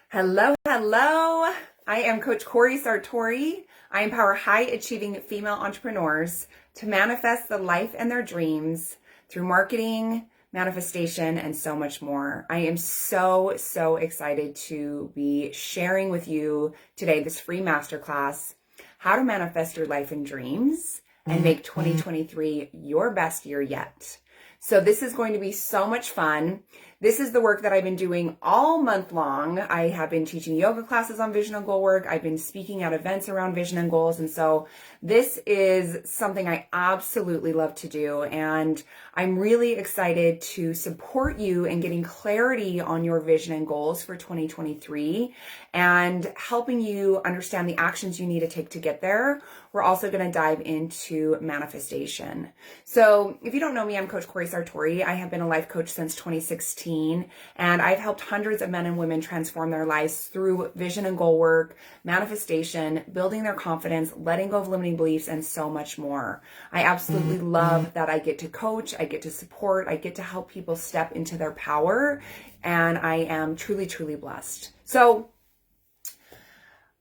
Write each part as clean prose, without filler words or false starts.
Hello, hello. I am Coach Corey Sartori. I empower high achieving female entrepreneurs to manifest the life and their dreams through marketing, manifestation, and so much more. I am so excited to be sharing with you today this free masterclass, how to manifest your life and dreams and make 2023 your best year yet. So this is going to be so much fun. This is the work that I've been doing all month long. I have been teaching yoga classes on vision and goal work. I've been speaking at events around vision and goals. And so this is something I absolutely love to do. And I'm really excited to support you in getting clarity on your vision and goals for 2023 and helping you understand the actions you need to take to get there. We're also going to dive into manifestation. So if you don't know me, I'm Coach Corey Sartori. I have been a life coach since 2016, and I've helped hundreds of men and women transform their lives through vision and goal work, manifestation, building their confidence, letting go of limiting beliefs, and so much more. I absolutely love that I get to coach, I get to support, I get to help people step into their power, and I am truly blessed. So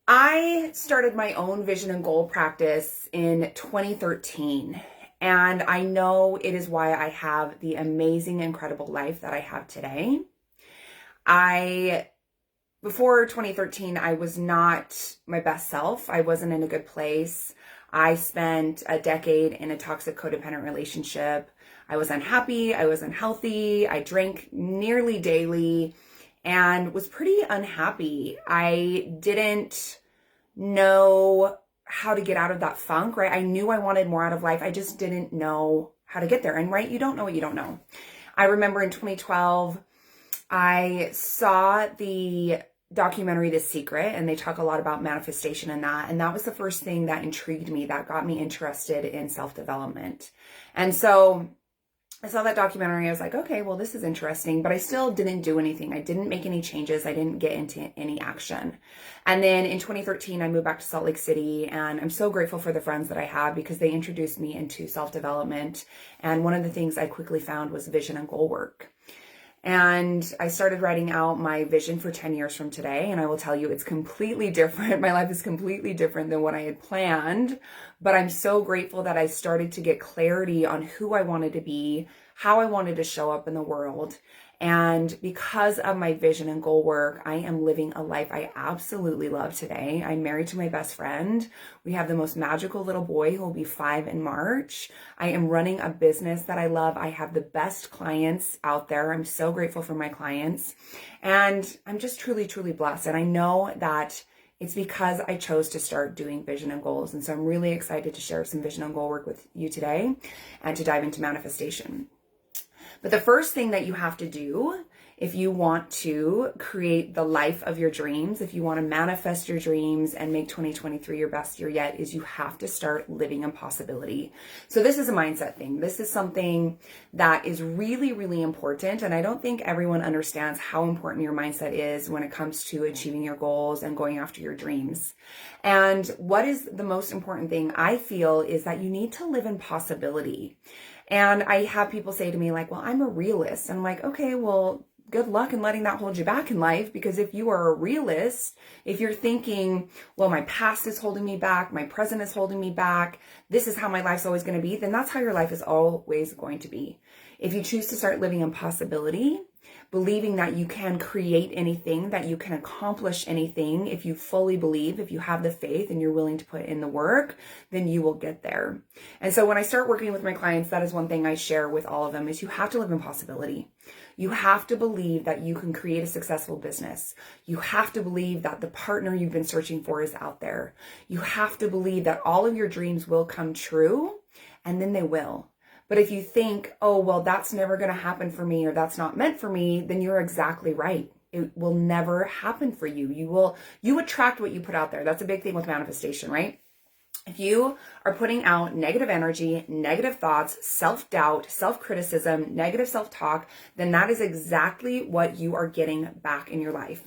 I started my own vision and goal practice in 2013, and I know it is why I have the amazing, incredible life that I have today. Before 2013, I was not my best self. I wasn't in a good place. I spent a decade in a toxic codependent relationship. I was unhappy. I was unhealthy. I drank nearly daily and was pretty unhappy. I didn't know how to get out of that funk, right? I knew I wanted more out of life. I just didn't know how to get there. And right, you don't know what you don't know. I remember in 2012, I saw the documentary The Secret, and they talk a lot about manifestation in that. And that was the first thing that intrigued me, that got me interested in self-development. And so I saw that documentary. I was like, okay, well, this is interesting, but I still didn't do anything. I didn't make any changes. I didn't get into any action. And then in 2013, I moved back to Salt Lake City, and I'm so grateful for the friends that I have because they introduced me into self-development. And one of the things I quickly found was vision and goal work. And I started writing out my vision for 10 years from today. And I will tell you, it's completely different. My life is completely different than what I had planned. But I'm so grateful that I started to get clarity on who I wanted to be, how I wanted to show up in the world. And because of my vision and goal work, I am living a life I absolutely love today. I'm married to my best friend. We have the most magical little boy who will be 5 in March. I am running a business that I love. I have the best clients out there. I'm so grateful for my clients. And I'm just truly blessed. And I know that it's because I chose to start doing vision and goals. And so I'm really excited to share some vision and goal work with you today and to dive into manifestation. But the first thing that you have to do if you want to create the life of your dreams, if you want to manifest your dreams and make 2023 your best year yet, is you have to start living in possibility. So this is a mindset thing. This is something that is really important. And I don't think everyone understands how important your mindset is when it comes to achieving your goals and going after your dreams. And what is the most important thing I feel is that you need to live in possibility. And I have people say to me like, well, I'm a realist. And I'm like, okay, well, good luck in letting that hold you back in life. Because if you are a realist, if you're thinking, well, my past is holding me back, my present is holding me back, this is how my life's always going to be, then that's how your life is always going to be. If you choose to start living in possibility, believing that you can create anything, that you can accomplish anything, if you fully believe, if you have the faith and you're willing to put in the work, then you will get there. And so when I start working with my clients, that is one thing I share with all of them is you have to live in possibility. You have to believe that you can create a successful business. You have to believe that the partner you've been searching for is out there. You have to believe that all of your dreams will come true, and then they will. But if you think, oh, well, that's never going to happen for me or that's not meant for me, then you're exactly right. It will never happen for you. You attract what you put out there. That's a big thing with manifestation, right? If you are putting out negative energy, negative thoughts, self-doubt, self-criticism, negative self-talk, then that is exactly what you are getting back in your life.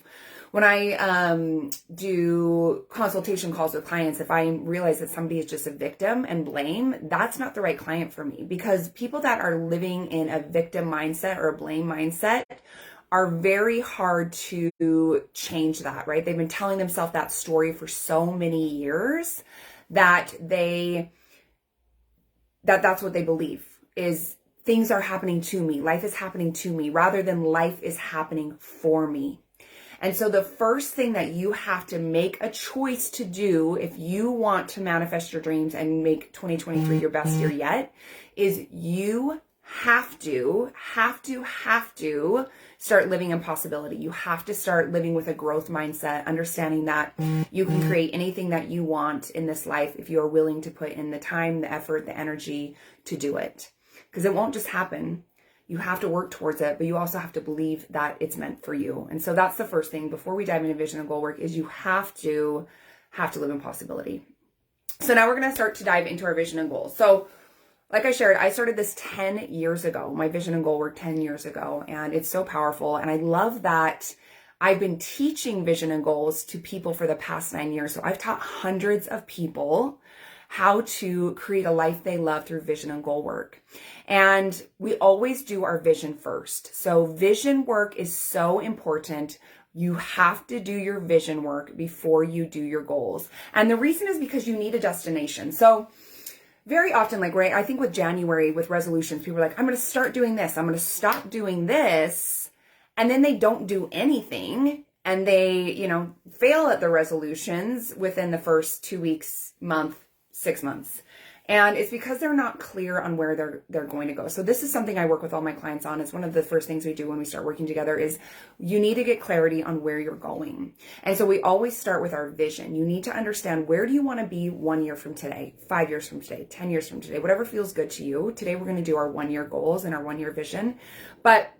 When I do consultation calls with clients, if I realize that somebody is just a victim and blame, that's not the right client for me, because people that are living in a victim mindset or a blame mindset are very hard to change that, right? They've been telling themselves that story for so many years that that's what they believe is things are happening to me. Life is happening to me rather than life is happening for me. And so the first thing that you have to make a choice to do if you want to manifest your dreams and make 2023 your best year yet is you have to start living in possibility. You have to start living with a growth mindset, understanding that you can create anything that you want in this life if you are willing to put in the time, the effort, the energy to do it. Because it won't just happen. You have to work towards it, but you also have to believe that it's meant for you. And so that's the first thing before we dive into vision and goal work is you have to live in possibility. So now we're going to start to dive into our vision and goals. So like I shared, I started this 10 years ago, my vision and goal work 10 years ago, and it's so powerful. And I love that I've been teaching vision and goals to people for the past 9 years. So I've taught hundreds of people how to create a life they love through vision and goal work. And we always do our vision first. So vision work is so important. You have to do your vision work before you do your goals. And the reason is because you need a destination. So very often, like, right, I think with January, with resolutions, people are like, I'm going to start doing this. I'm going to stop doing this. And then they don't do anything. And they, fail at the resolutions within the first 2 weeks, month, 6 months. And it's because they're not clear on where they're going to go. So this is something I work with all my clients on. It's one of the first things we do when we start working together is you need to get clarity on where you're going. And so we always start with our vision. You need to understand, where do you want to be 1 year from today, 5 years from today, 10 years from today, whatever feels good to you. Today we're going to do our 1 year goals and our 1 year vision. But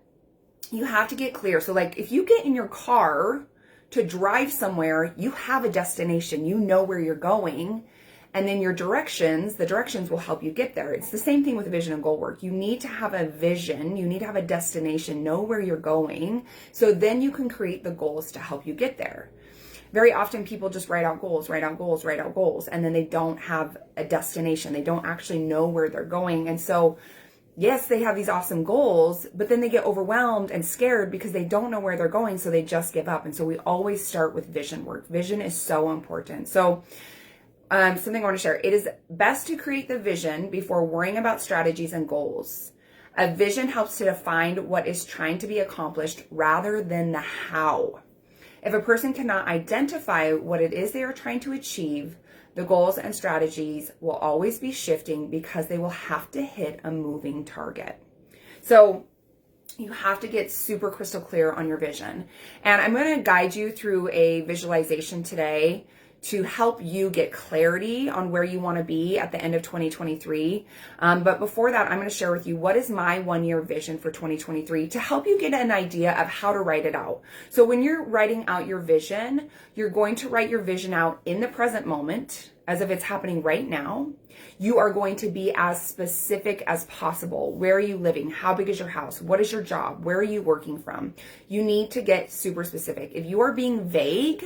you have to get clear. So like if you get in your car to drive somewhere, you have a destination, you know where you're going. And then the directions will help you get there. It's the same thing with vision and goal work. You need to have a vision. You need to have a destination, know where you're going. So then you can create the goals to help you get there. Very often people just write out goals. And then they don't have a destination. They don't actually know where they're going. And so, yes, they have these awesome goals, but then they get overwhelmed and scared because they don't know where they're going. So they just give up. And so we always start with vision work. Vision is so important. So something I want to share. It is best to create the vision before worrying about strategies and goals. A vision helps to define what is trying to be accomplished rather than the how. If a person cannot identify what it is they are trying to achieve, the goals and strategies will always be shifting because they will have to hit a moving target. So you have to get super crystal clear on your vision. And I'm going to guide you through a visualization today to help you get clarity on where you want to be at the end of 2023. But before that, I'm going to share with you what is my 1 year vision for 2023 to help you get an idea of how to write it out. So when you're writing out your vision, you're going to write your vision out in the present moment as if it's happening right now. You are going to be as specific as possible. Where are you living? How big is your house? What is your job? Where are you working from? You need to get super specific. If you are being vague,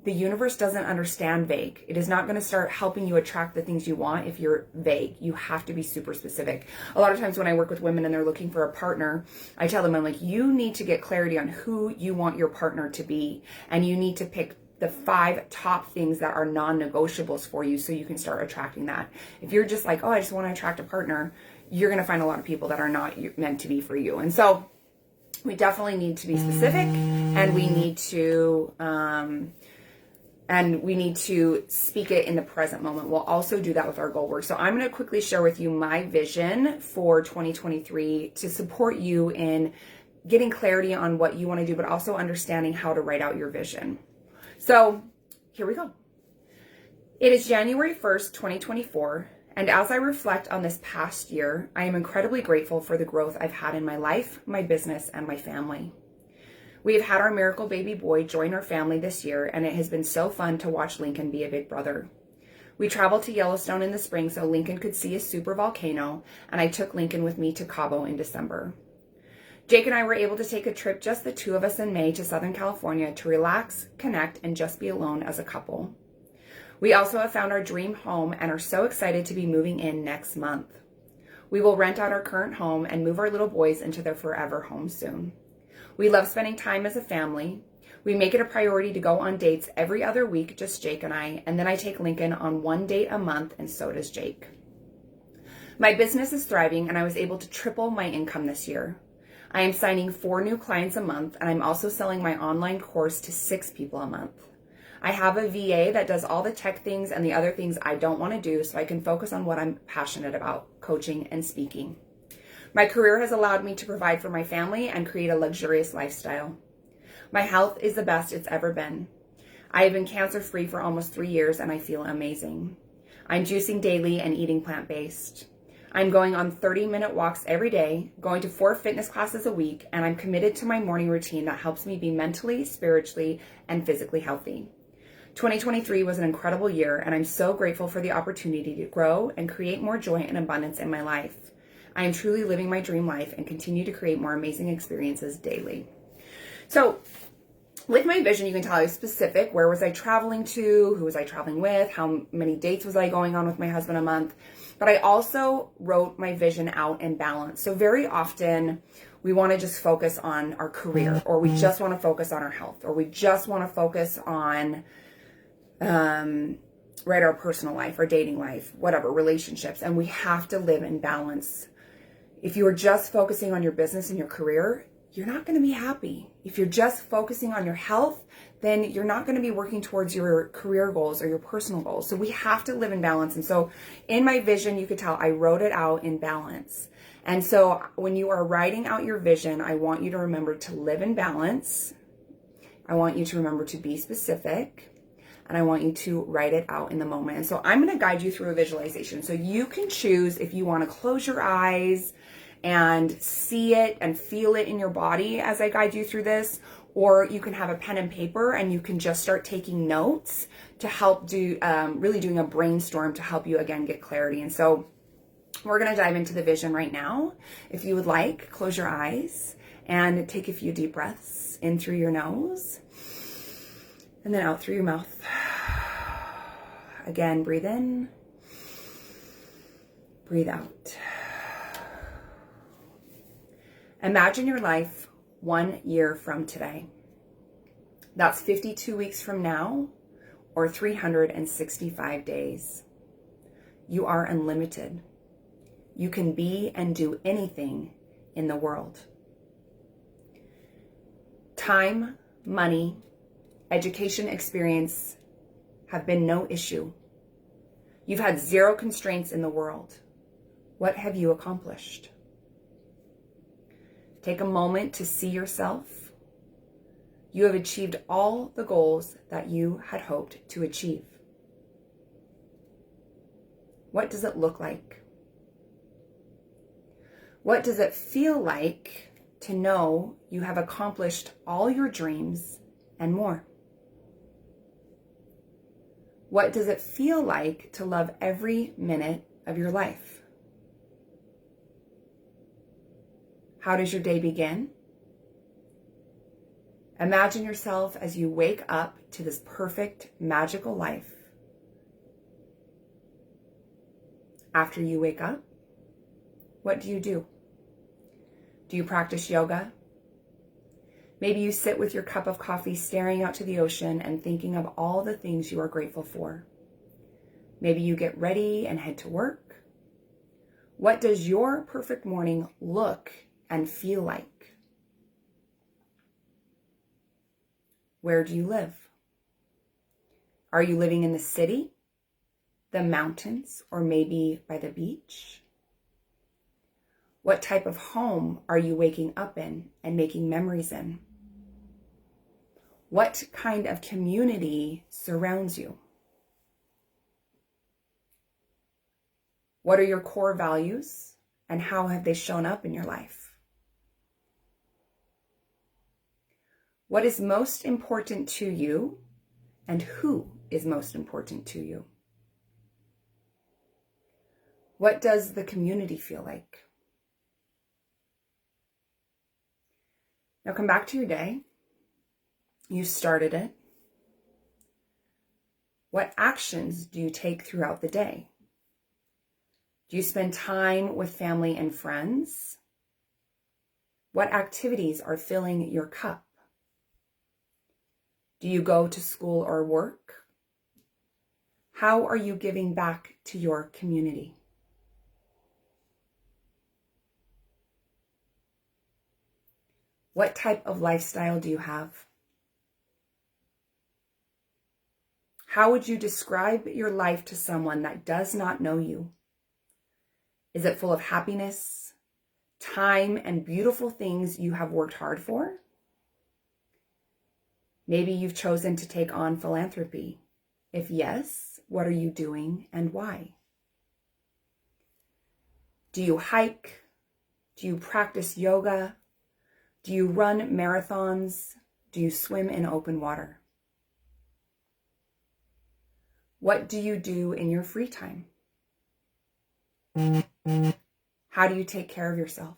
the universe doesn't understand vague. It is not going to start helping you attract the things you want if you're vague. You have to be super specific. A lot of times when I work with women and they're looking for a partner, I tell them, I'm like, you need to get clarity on who you want your partner to be. And you need to pick the 5 top things that are non-negotiables for you so you can start attracting that. If you're just like, oh, I just want to attract a partner, you're going to find a lot of people that are not meant to be for you. And so we definitely need to be specific, and we need to speak it in the present moment. We'll also do that with our goal work. So I'm going to quickly share with you my vision for 2023 to support you in getting clarity on what you want to do, but also understanding how to write out your vision. So here we go. It is January 1st, 2024. And as I reflect on this past year, I am incredibly grateful for the growth I've had in my life, my business, and my family. We have had our miracle baby boy join our family this year, and it has been so fun to watch Lincoln be a big brother. We traveled to Yellowstone in the spring so Lincoln could see a super volcano, and I took Lincoln with me to Cabo in December. Jake and I were able to take a trip, just the 2 of us, in May to Southern California to relax, connect, and just be alone as a couple. We also have found our dream home and are so excited to be moving in next month. We will rent out our current home and move our little boys into their forever home soon. We love spending time as a family. We make it a priority to go on dates every other week, just Jake and then I take Lincoln on one date a month, and so does Jake. My business is thriving, and I was able to triple my income this year. I am signing 4 new clients a month, and I'm also selling my online course to 6 people a month. I have a VA that does all the tech things and the other things I don't want to do, so I can focus on what I'm passionate about, coaching and speaking. My career has allowed me to provide for my family and create a luxurious lifestyle. My health is the best it's ever been. I have been cancer-free for almost 3 years, and I feel amazing. I'm juicing daily and eating plant-based. I'm going on 30-minute walks every day, going to 4 fitness classes a week, and I'm committed to my morning routine that helps me be mentally, spiritually, and physically healthy. 2023 was an incredible year, and I'm so grateful for the opportunity to grow and create more joy and abundance in my life. I am truly living my dream life and continue to create more amazing experiences daily. So with my vision, you can tell I was specific. Where was I traveling to? Who was I traveling with? How many dates was I going on with my husband a month? But I also wrote my vision out in balance. So very often we want to just focus on our career, or we just want to focus on our health, or we just want to focus on our personal life, our dating life, whatever, relationships. And we have to live in balance. If you are just focusing on your business and your career, you're not going to be happy. If you're just focusing on your health, then you're not going to be working towards your career goals or your personal goals. So we have to live in balance. And so in my vision, you could tell I wrote it out in balance. And so when you are writing out your vision, I want you to remember to live in balance. I want you to remember to be specific. And I want you to write it out in the moment. And so I'm going to guide you through a visualization. So you can choose if you want to close your eyes and see it and feel it in your body as I guide you through this, or you can have a pen and paper and you can just start taking notes to help do, really doing a brainstorm to help you again get clarity. And so we're going to dive into the vision right now. If you would like, close your eyes and take a few deep breaths in through your nose and then out through your mouth. Again, breathe in, breathe out. Imagine your life 1 year from today. That's 52 weeks from now, or 365 days. You are unlimited. You can be and do anything in the world. Time, money, education, experience have been no issue. You've had 0 constraints in the world. What have you accomplished? Take a moment to see yourself. You have achieved all the goals that you had hoped to achieve. What does it look like? What does it feel like to know you have accomplished all your dreams and more? What does it feel like to love every minute of your life? How does your day begin? Imagine yourself as you wake up to this perfect, magical life. After you wake up, what do? Do you practice yoga? Maybe you sit with your cup of coffee staring out to the ocean and thinking of all the things you are grateful for. Maybe you get ready and head to work. What does your perfect morning look and feel like? Where do you live? Are you living in the city, the mountains, or maybe by the beach? What type of home are you waking up in and making memories in? What kind of community surrounds you? What are your core values and how have they shown up in your life? What is most important to you and who is most important to you? What does the community feel like? Now come back to your day. You started it. What actions do you take throughout the day? Do you spend time with family and friends? What activities are filling your cup? Do you go to school or work? How are you giving back to your community? What type of lifestyle do you have? How would you describe your life to someone that does not know you? Is it full of happiness, time, and beautiful things you have worked hard for? Maybe you've chosen to take on philanthropy. If yes, what are you doing and why? Do you hike? Do you practice yoga? Do you run marathons? Do you swim in open water? What do you do in your free time? How do you take care of yourself?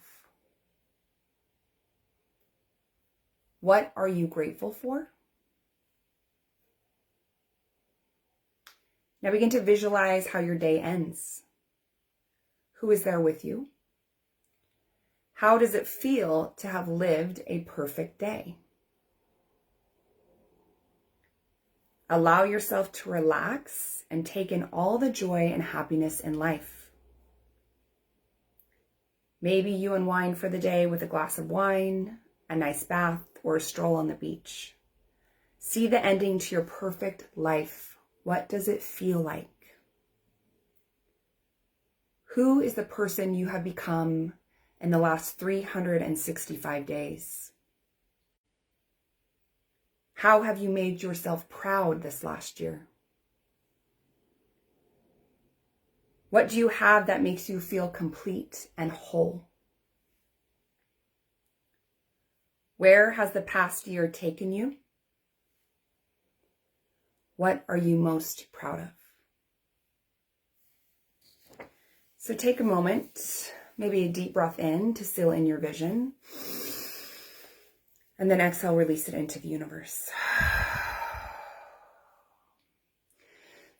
What are you grateful for? Now begin to visualize how your day ends. Who is there with you? How does it feel to have lived a perfect day? Allow yourself to relax and take in all the joy and happiness in life. Maybe you unwind for the day with a glass of wine, a nice bath, or a stroll on the beach. See the ending to your perfect life. What does it feel like? Who is the person you have become in the last 365 days? How have you made yourself proud this last year? What do you have that makes you feel complete and whole? Where has the past year taken you? What are you most proud of? So take a moment, maybe a deep breath in to seal in your vision. And then exhale, release it into the universe.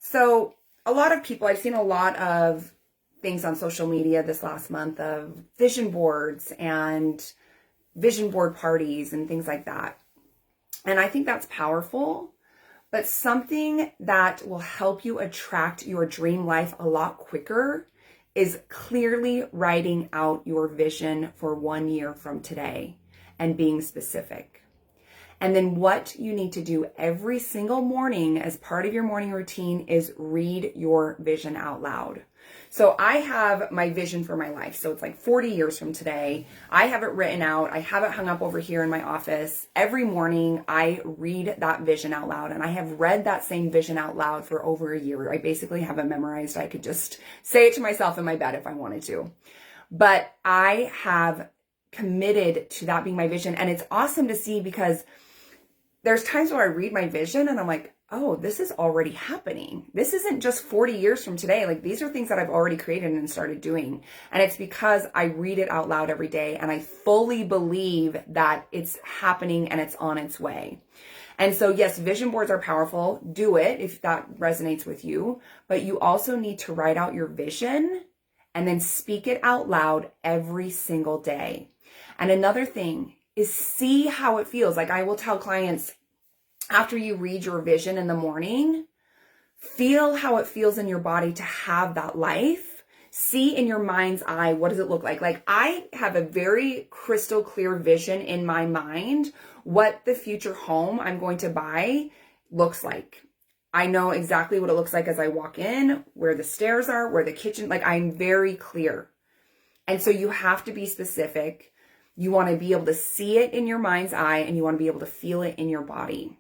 So a lot of people, I've seen a lot of things on social media this last month of vision boards and vision board parties and things like that. And I think that's powerful, but something that will help you attract your dream life a lot quicker is clearly writing out your vision for 1 year from today and being specific. And then what you need to do every single morning as part of your morning routine is read your vision out loud. So I have my vision for my life. So it's like 40 years from today. I have it written out. I have it hung up over here in my office. Every morning I read that vision out loud, and I have read that same vision out loud for over a year. I basically have it memorized. I could just say it to myself in my bed if I wanted to. But I have committed to that being my vision. And it's awesome to see because there's times where I read my vision and I'm like, oh, this is already happening. This isn't just 40 years from today. Like, these are things that I've already created and started doing. And it's because I read it out loud every day and I fully believe that it's happening and it's on its way. And so, yes, vision boards are powerful. Do it if that resonates with you. But you also need to write out your vision and then speak it out loud every single day. And another thing is see how it feels. Like, I will tell clients, after you read your vision in the morning, feel how it feels in your body to have that life. See in your mind's eye, what does it look like? Like, I have a very crystal clear vision in my mind what the future home I'm going to buy looks like. I know exactly what it looks like as I walk in, where the stairs are, where the kitchen, like, I'm very clear. And so you have to be specific. You want to be able to see it in your mind's eye, and you want to be able to feel it in your body.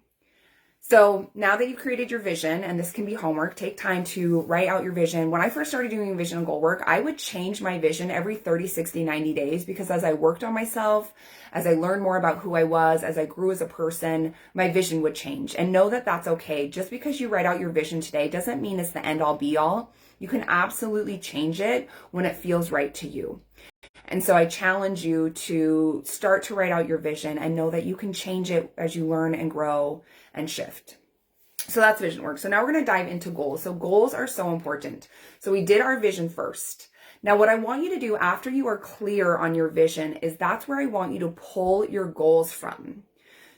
So now that you've created your vision, and this can be homework, take time to write out your vision. When I first started doing vision and goal work, I would change my vision every 30, 60, 90 days, because as I worked on myself, as I learned more about who I was, as I grew as a person, my vision would change. And know that that's okay. Just because you write out your vision today doesn't mean it's the end all be all. You can absolutely change it when it feels right to you. And so I challenge you to start to write out your vision and know that you can change it as you learn and grow and shift. So that's vision work. So now we're going to dive into goals. So goals are so important. So we did our vision first. Now, what I want you to do after you are clear on your vision is that's where I want you to pull your goals from.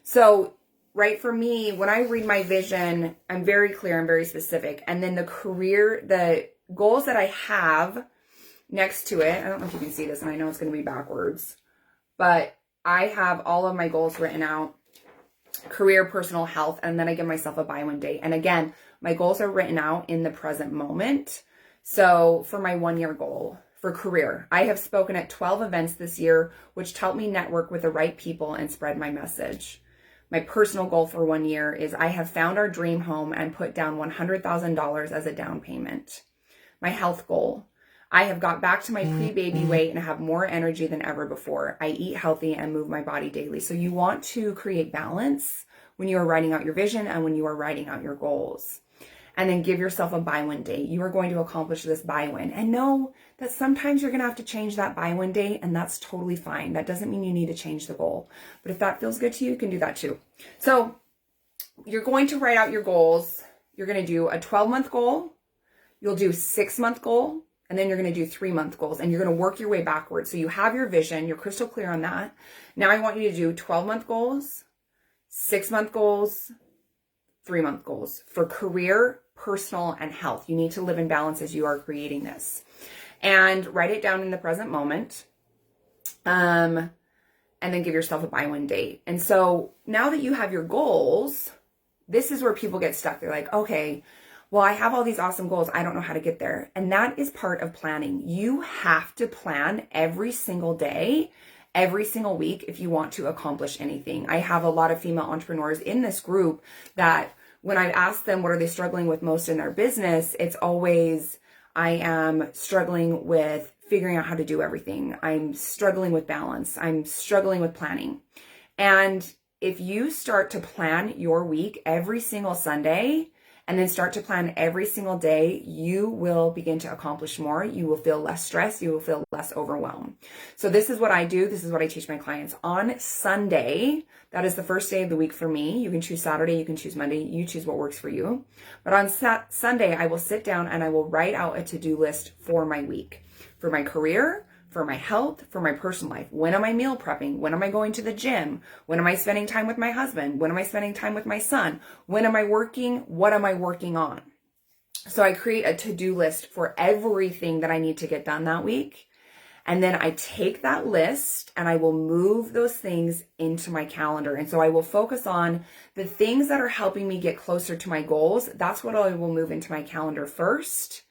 So, right, for me, when I read my vision, I'm very clear, I'm very specific. And then the goals that I have next to it, I don't know if you can see this, and I know it's going to be backwards, but I have all of my goals written out: career, personal, health, and then I give myself a buy one date. And again, my goals are written out in the present moment. So for my 1 year goal for career, I have spoken at 12 events this year, which helped me network with the right people and spread my message. My personal goal for 1 year is I have found our dream home and put down $100,000 as a down payment. My health goal: I have got back to my pre-baby weight and have more energy than ever before. I eat healthy and move my body daily. So you want to create balance when you are writing out your vision and when you are writing out your goals. And then give yourself a buy one date. You are going to accomplish this buy one. And know that sometimes you're going to have to change that buy one date, and that's totally fine. That doesn't mean you need to change the goal. But if that feels good to you, you can do that too. So you're going to write out your goals. You're going to do a 12-month goal. You'll do 6-month goal. And then you're going to do 3-month goals, and you're going to work your way backwards. So you have your vision. You're crystal clear on that. Now I want you to do 12-month goals, 6-month goals, 3-month goals for career, personal, and health. You need to live in balance as you are creating this. And write it down in the present moment. And then give yourself a buy one date. And so now that you have your goals, this is where people get stuck. They're like, okay, well, I have all these awesome goals. I don't know how to get there. And that is part of planning. You have to plan every single day, every single week if you want to accomplish anything. I have a lot of female entrepreneurs in this group that when I've asked them what are they struggling with most in their business, it's always, I am struggling with figuring out how to do everything. I'm struggling with balance. I'm struggling with planning. And if you start to plan your week every single Sunday, and then start to plan every single day, you will begin to accomplish more. You will feel less stressed. You will feel less overwhelmed. So this is what I do. This is what I teach my clients. On Sunday, that is the first day of the week for me. You can choose Saturday, you can choose Monday, you choose what works for you. But on Sunday, I will sit down and I will write out a to-do list for my week, for my career, for my health, for my personal life. When am I meal prepping? When am I going to the gym? When am I spending time with my husband? When am I spending time with my son? When am I working? What am I working on? So I create a to-do list for everything that I need to get done that week. And then I take that list and I will move those things into my calendar. And so I will focus on the things that are helping me get closer to my goals. That's what I will move into my calendar first.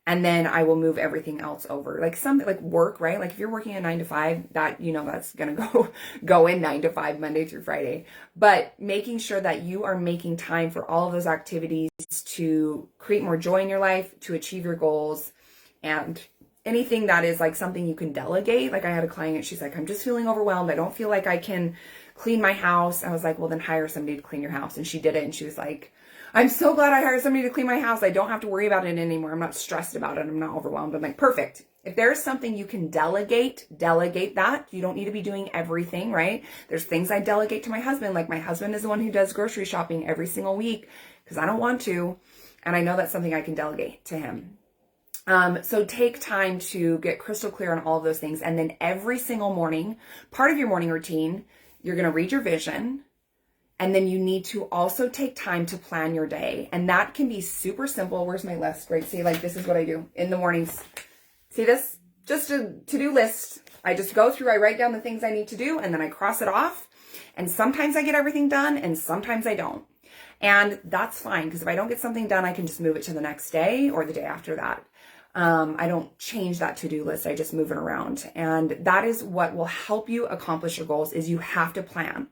And then I will move everything else over. Like something like work, right? Like if you're working a 9 to 5, that, that's going to go in 9 to 5, Monday through Friday. But making sure that you are making time for all of those activities to create more joy in your life, to achieve your goals, and anything that is like something you can delegate. Like I had a client, she's like, I'm just feeling overwhelmed. I don't feel like I can clean my house. I was like, well, then hire somebody to clean your house. And she did it. And she was like, I'm so glad I hired somebody to clean my house. I don't have to worry about it anymore. I'm not stressed about it. I'm not overwhelmed. I'm like, perfect. If there's something you can delegate that. You don't need to be doing everything, right? There's things I delegate to my husband. Like my husband is the one who does grocery shopping every single week because I don't want to. And I know that's something I can delegate to him. So take time to get crystal clear on all of those things. And then every single morning, part of your morning routine, you're going to read your vision. And then you need to also take time to plan your day. And that can be super simple. Where's my list? Right. See, like this is what I do in the mornings. See this? Just a to-do list. I just go through, I write down the things I need to do, and then I cross it off. And sometimes I get everything done and sometimes I don't. And that's fine, because if I don't get something done, I can just move it to the next day or the day after that. I don't change that to-do list. I just move it around. And that is what will help you accomplish your goals, is you have to plan.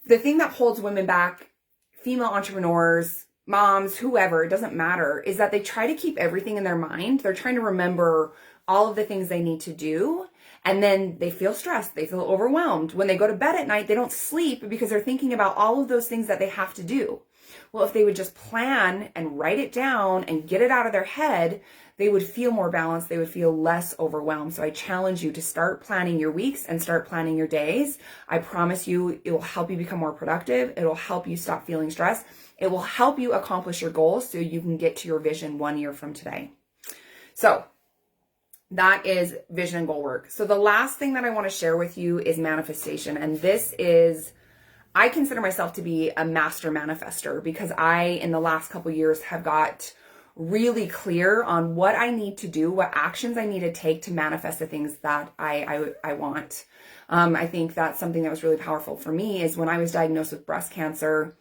The thing that holds women back, female entrepreneurs, moms, whoever, it doesn't matter, is that they try to keep everything in their mind. They're trying to remember all of the things they need to do. And then they feel stressed. They feel overwhelmed. When they go to bed at night, they don't sleep because they're thinking about all of those things that they have to do. Well, if they would just plan and write it down and get it out of their head, they would feel more balanced. They would feel less overwhelmed. So I challenge you to start planning your weeks and start planning your days. I promise you, it will help you become more productive. It will help you stop feeling stressed. It will help you accomplish your goals so you can get to your vision 1 year from today. So That is vision and goal work. So the last thing that I want to share with you is manifestation. And this is, I consider myself to be a master manifester because I, in the last couple years, have got really clear on what I need to do, what actions I need to take to manifest the things that I want. I think that's something that was really powerful for me is when I was diagnosed with breast cancer,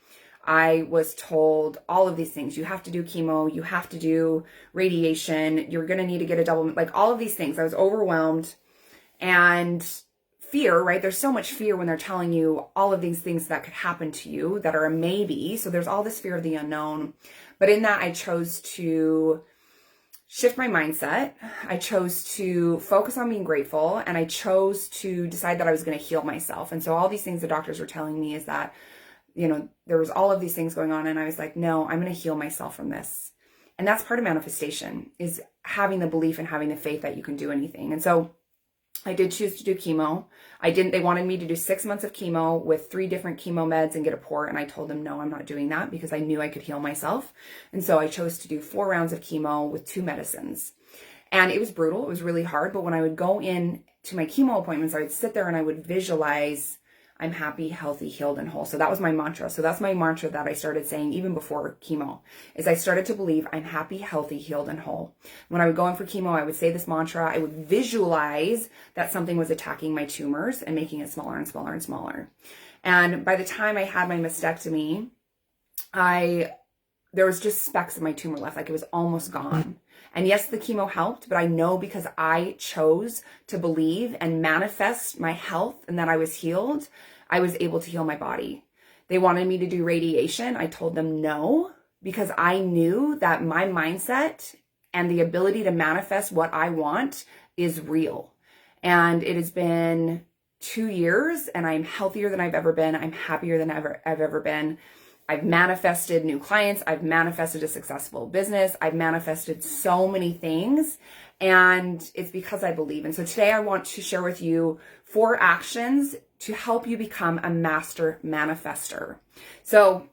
I was told all of these things. You have to do chemo, you have to do radiation, you're going to need to get a double, like all of these things. I was overwhelmed and fear, right? There's so much fear when they're telling you all of these things that could happen to you that are a maybe. So there's all this fear of the unknown. But in that, I chose to shift my mindset. I chose to focus on being grateful, and I chose to decide that I was going to heal myself. And so all these things the doctors were telling me is that, you know, there was all of these things going on, and I was like, no, I'm going to heal myself from this. And that's part of manifestation, is having the belief and having the faith that you can do anything. And so I did choose to do chemo. They wanted me to do 6 months of chemo with 3 different chemo meds and get a port. And I told them, no, I'm not doing that because I knew I could heal myself. And so I chose to do 4 rounds of chemo with 2 medicines. And it was brutal. It was really hard. But when I would go in to my chemo appointments, I would sit there and I would visualize I'm happy, healthy, healed, and whole. So that was my mantra. So that's my mantra that I started saying even before chemo, is I started to believe I'm happy, healthy, healed, and whole. When I would go in for chemo, I would say this mantra. I would visualize that something was attacking my tumors and making it smaller and smaller and smaller. And by the time I had my mastectomy, there was just specks of my tumor left. Like it was almost gone. And yes, the chemo helped, but I know because I chose to believe and manifest my health and that I was healed, I was able to heal my body. They wanted me to do radiation. I told them no, because I knew that my mindset and the ability to manifest what I want is real. And it has been 2 years and I'm healthier than I've ever been. I'm happier than I've ever been. I've manifested new clients. I've manifested a successful business. I've manifested so many things, and it's because I believe. And so today I want to share with you 4 actions to help you become a master manifester. So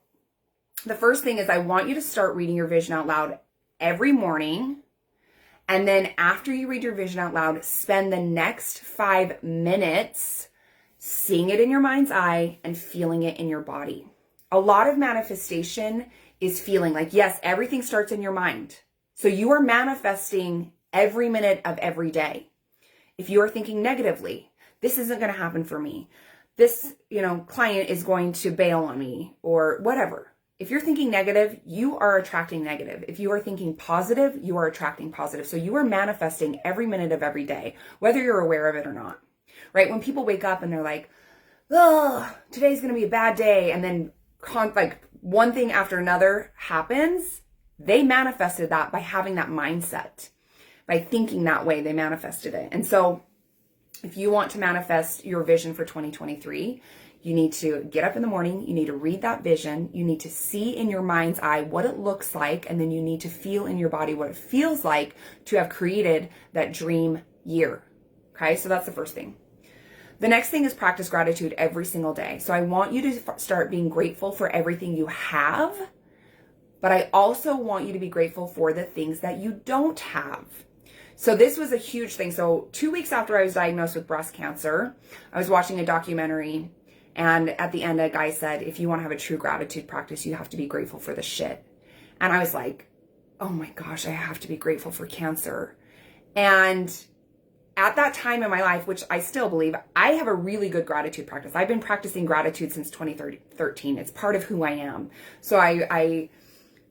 the first thing is I want you to start reading your vision out loud every morning. And then after you read your vision out loud, spend the next 5 minutes seeing it in your mind's eye and feeling it in your body. A lot of manifestation is feeling like, yes, everything starts in your mind. So you are manifesting every minute of every day. If you are thinking negatively, this isn't going to happen for me. This, client is going to bail on me or whatever. If you're thinking negative, you are attracting negative. If you are thinking positive, you are attracting positive. So you are manifesting every minute of every day, whether you're aware of it or not, right? When people wake up and they're like, oh, today's going to be a bad day. And then one thing after another happens, they manifested that by having that mindset, by thinking that way, they manifested it. And so if you want to manifest your vision for 2023, you need to get up in the morning, you need to read that vision, you need to see in your mind's eye what it looks like, and then you need to feel in your body what it feels like to have created that dream year. Okay, so that's the first thing. The next thing is practice gratitude every single day. So I want you to start being grateful for everything you have, but I also want you to be grateful for the things that you don't have. So this was a huge thing. So 2 weeks after I was diagnosed with breast cancer, I was watching a documentary, and at the end, a guy said, if you want to have a true gratitude practice, you have to be grateful for the shit. And I was like, oh my gosh, I have to be grateful for cancer. And at that time in my life, which I still believe, I have a really good gratitude practice. I've been practicing gratitude since 2013. It's part of who I am. So I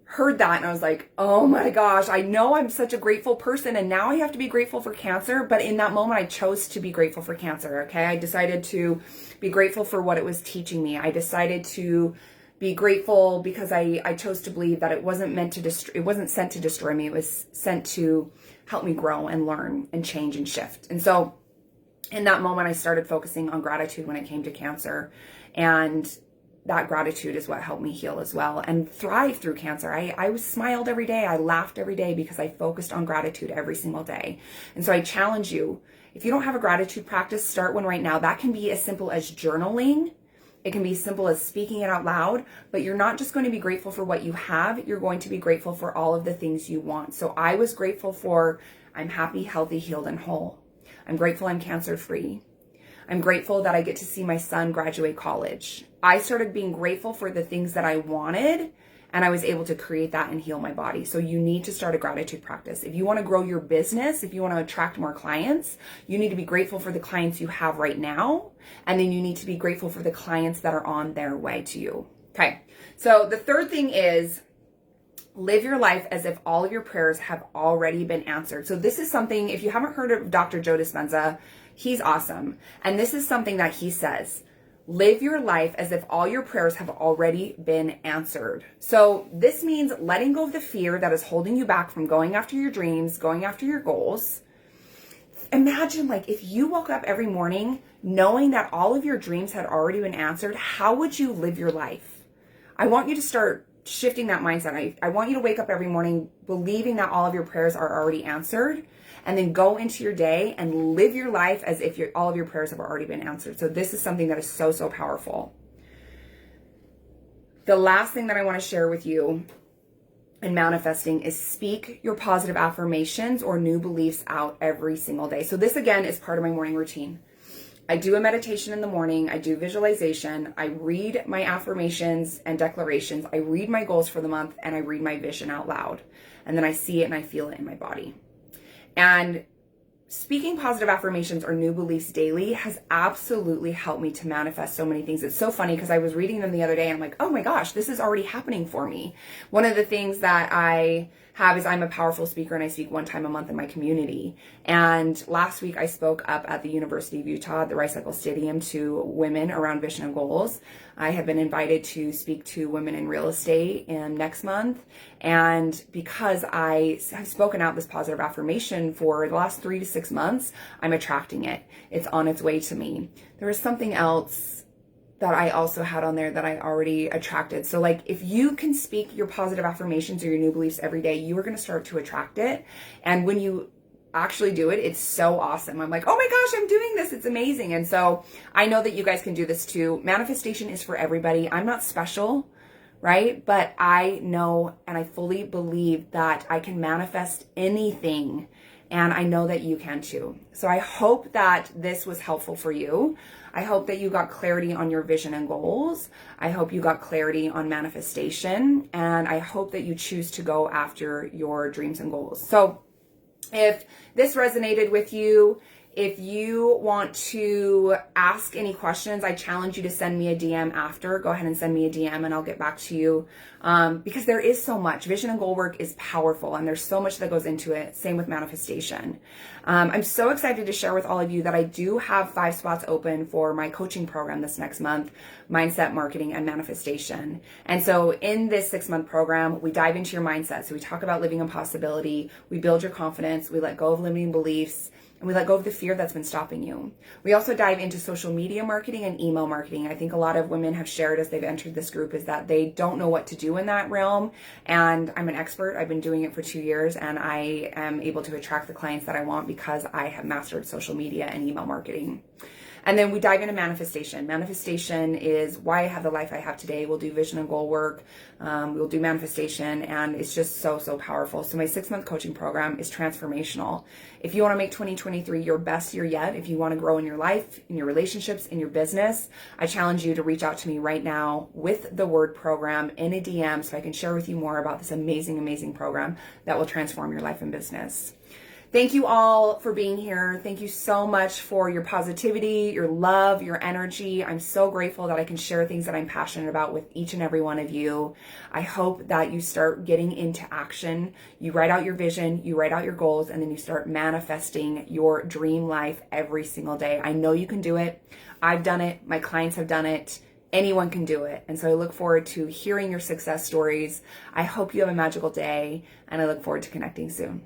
heard that and I was like, oh my gosh, I know I'm such a grateful person and now I have to be grateful for cancer. But in that moment, I chose to be grateful for cancer, okay? I decided to be grateful for what it was teaching me. I decided to be grateful because I chose to believe that it wasn't meant to it wasn't sent to destroy me. It was sent to help me grow and learn and change and shift. And so in that moment, I started focusing on gratitude when it came to cancer. And that gratitude is what helped me heal as well and thrive through cancer. I smiled every day. I laughed every day because I focused on gratitude every single day. And so I challenge you, if you don't have a gratitude practice, start one right now. That can be as simple as journaling. It can be as simple as speaking it out loud, but you're not just going to be grateful for what you have. You're going to be grateful for all of the things you want. So I was grateful for I'm happy, healthy, healed, and whole. I'm grateful I'm cancer free. I'm grateful that I get to see my son graduate college. I started being grateful for the things that I wanted, and I was able to create that and heal my body. So you need to start a gratitude practice. If you want to grow your business, if you want to attract more clients, you need to be grateful for the clients you have right now. And then you need to be grateful for the clients that are on their way to you. Okay. So the third thing is live your life as if all of your prayers have already been answered. So this is something, if you haven't heard of Dr. Joe Dispenza, he's awesome. And this is something that he says. Live your life as if all your prayers have already been answered. So this means letting go of the fear that is holding you back from going after your dreams, going after your goals. Imagine like if you woke up every morning knowing that all of your dreams had already been answered, how would you live your life? I want you to start shifting that mindset. I want you to wake up every morning believing that all of your prayers are already answered, and then go into your day and live your life as if all of your prayers have already been answered. So this is something that is so, so powerful. The last thing that I want to share with you in manifesting is speak your positive affirmations or new beliefs out every single day. So this again is part of my morning routine. I do a meditation in the morning. I do visualization. I read my affirmations and declarations. I read my goals for the month, and I read my vision out loud. And then I see it and I feel it in my body. And speaking positive affirmations or new beliefs daily has absolutely helped me to manifest so many things. It's so funny because I was reading them the other day and I'm like, oh my gosh, this is already happening for me. One of the things that I have is I'm a powerful speaker and I speak one time a month in my community. And last week I spoke up at the University of Utah at the Rice Eccles Stadium to women around vision and goals. I have been invited to speak to women in real estate next month. And because I have spoken out this positive affirmation for the last 3 to 6 months, I'm attracting it. It's on its way to me. There was something else that I also had on there that I already attracted. So like if you can speak your positive affirmations or your new beliefs every day, you are going to start to attract it. And when you actually do it, it's so awesome. I'm like, oh my gosh, I'm doing this. It's amazing. And so I know that you guys can do this too. Manifestation is for everybody. I'm not special, right? But I know and I fully believe that I can manifest anything. And I know that you can too. So I hope that this was helpful for you. I hope that you got clarity on your vision and goals. I hope you got clarity on manifestation. And I hope that you choose to go after your dreams and goals. So if this resonated with you, if you want to ask any questions, I challenge you to send me a DM after. Go ahead and send me a DM and I'll get back to you. Because there is so much. Vision and goal work is powerful and there's so much that goes into it. Same with manifestation. I'm so excited to share with all of you that I do have 5 spots open for my coaching program this next month, Mindset, Marketing, and Manifestation. And so in this 6-month program, we dive into your mindset. So we talk about living in possibility. We build your confidence. We let go of limiting beliefs. And we let go of the fear that's been stopping you. We also dive into social media marketing and email marketing. I think a lot of women have shared as they've entered this group is that they don't know what to do in that realm. And I'm an expert. I've been doing it for 2 years and I am able to attract the clients that I want because I have mastered social media and email marketing. And then we dive into manifestation. Manifestation is why I have the life I have today. We'll do vision and goal work. We'll do manifestation, and it's just so, so powerful. So my 6-month coaching program is transformational. If you want to make 2023 your best year yet, if you want to grow in your life, in your relationships, in your business, I challenge you to reach out to me right now with the word program in a DM so I can share with you more about this amazing, amazing program that will transform your life and business. Thank you all for being here. Thank you so much for your positivity, your love, your energy. I'm so grateful that I can share things that I'm passionate about with each and every one of you. I hope that you start getting into action. You write out your vision, you write out your goals, and then you start manifesting your dream life every single day. I know you can do it. I've done it. My clients have done it. Anyone can do it. And so I look forward to hearing your success stories. I hope you have a magical day, and I look forward to connecting soon.